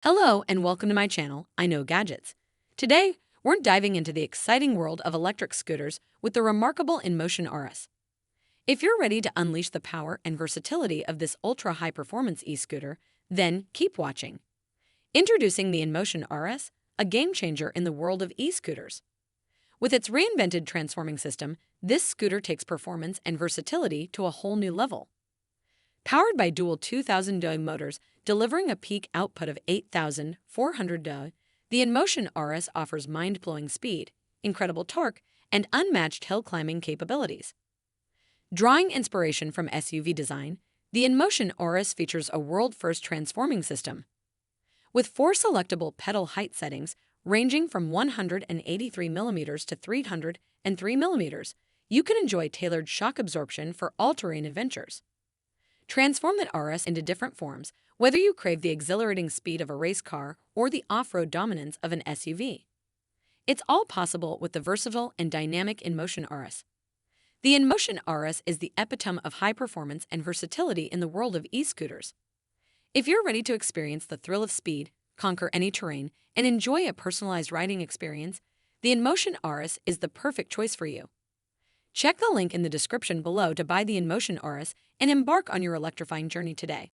Hello and welcome to my channel, IKnowGadgets. Today, we're diving into the exciting world of electric scooters with the remarkable INMOTION RS. If you're ready to unleash the power and versatility of this ultra-high-performance e-scooter, then keep watching. Introducing the INMOTION RS, a game-changer in the world of e-scooters. With its reinvented transforming system, this scooter takes performance and versatility to a whole new level. Powered by dual 2000 motors delivering a peak output of 8,400 the INMOTION RS offers mind-blowing speed, incredible torque, and unmatched hill climbing capabilities. Drawing inspiration from SUV design, the INMOTION RS features a world-first transforming system. With 4 selectable pedal height settings ranging from 183mm to 303mm, you can enjoy tailored shock absorption for all-terrain adventures. Transform the RS into different forms, whether you crave the exhilarating speed of a race car or the off-road dominance of an SUV. It's all possible with the versatile and dynamic INMOTION RS. The INMOTION RS is the epitome of high performance and versatility in the world of e-scooters. If you're ready to experience the thrill of speed, conquer any terrain, and enjoy a personalized riding experience, the INMOTION RS is the perfect choice for you. Check the link in the description below to buy the INMOTION RS and embark on your electrifying journey today.